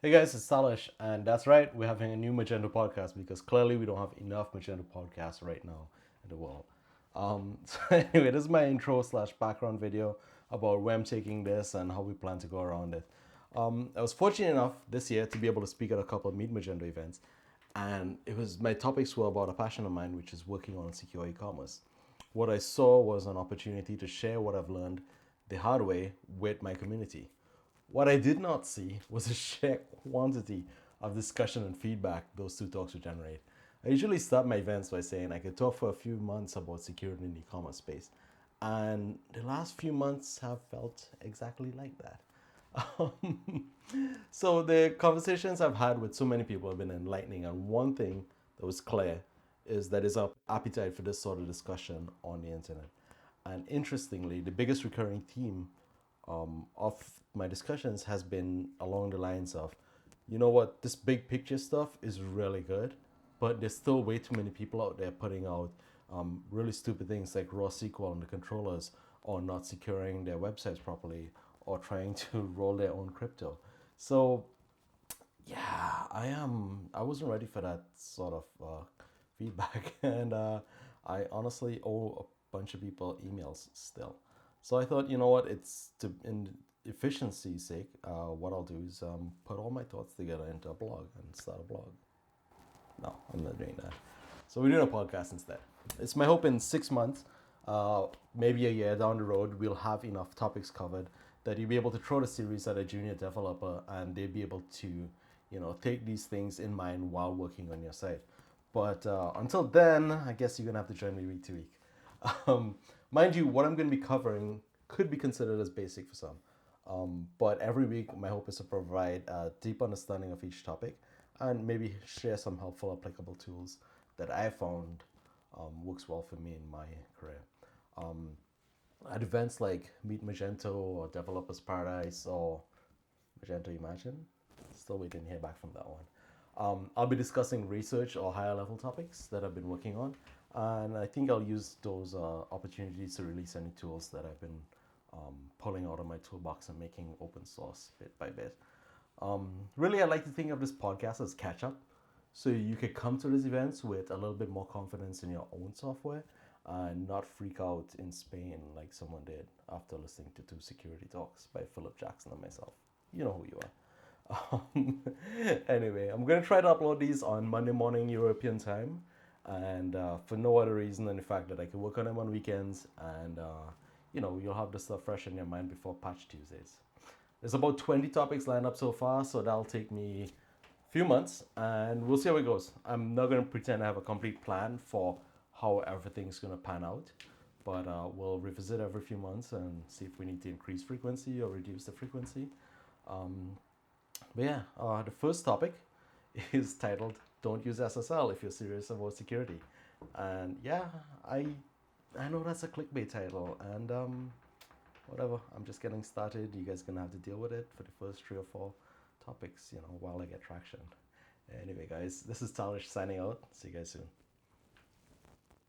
Hey guys, it's Salish, and that's right, we're having a new Magento podcast because clearly we don't have enough Magento podcasts right now in the world. So anyway, this is my intro slash background video about where I'm taking this and how we plan to go around it. I was fortunate enough this year to be able to speak at a couple of Meet Magento events, and it was my topics were about a passion of mine, which is working on secure e-commerce. What I saw was an opportunity to share what I've learned the hard way with my community. What I did not see was the sheer quantity of discussion and feedback those two talks would generate. I usually start my events by saying I could talk for a few months about security in the e-commerce space, and the last few months have felt exactly like that. Um, so the conversations I've had with so many people have been enlightening, and one thing that was clear is that there's an appetite for this sort of discussion on the internet. And interestingly, the biggest recurring theme of my discussions has been along the lines of, you know what, this big picture stuff is really good, but there's still way too many people out there putting out really stupid things like raw SQL on the controllers, or not securing their websites properly, or trying to roll their own crypto. So yeah, I wasn't ready for that sort of feedback, and I honestly owe a bunch of people emails still. So I thought, you know what, it's to in efficiency's sake. What I'll do is put all my thoughts together into a blog and start a blog. No, I'm not doing that. So we're doing a podcast instead. It's my hope in 6 months, maybe a year down the road, we'll have enough topics covered that you'll be able to throw the series at a junior developer and they'll be able to, take these things in mind while working on your site. But until then, I guess you're gonna have to join me week to week. Um, Mind you, what I'm going to be covering could be considered as basic for some. But every week, my hope is to provide a deep understanding of each topic and maybe share some helpful, applicable tools that I found works well for me in my career. Um, at events like Meet Magento or Developers Paradise or Magento Imagine, still waiting to hear back from that one. I'll be discussing research or higher level topics that I've been working on, and I think I'll use those opportunities to release any tools that I've been pulling out of my toolbox and making open source bit by bit. Really, I like to think of this podcast as catch up. So you could come to these events with a little bit more confidence in your own software and not freak out in Spain like someone did after listening to two security talks by Philip Jackson and myself. You know who you are. Anyway, I'm going to try to upload these on Monday morning European time. And for no other reason than the fact that I can work on them on weekends and, you'll have the stuff fresh in your mind before Patch Tuesdays. There's about 20 topics lined up so far, so that'll take me a few months and we'll see how it goes. I'm not going to pretend I have a complete plan for how everything's going to pan out, but we'll revisit every few months and see if we need to increase frequency or reduce the frequency. Um, but yeah, the first topic is titled "Don't Use SSL If You're Serious About Security," and yeah, I know that's a clickbait title, and whatever. I'm just getting started. You guys are gonna have to deal with it for the first 3 or 4 topics, while I get traction. Anyway, guys, this is Talish signing out. See you guys soon.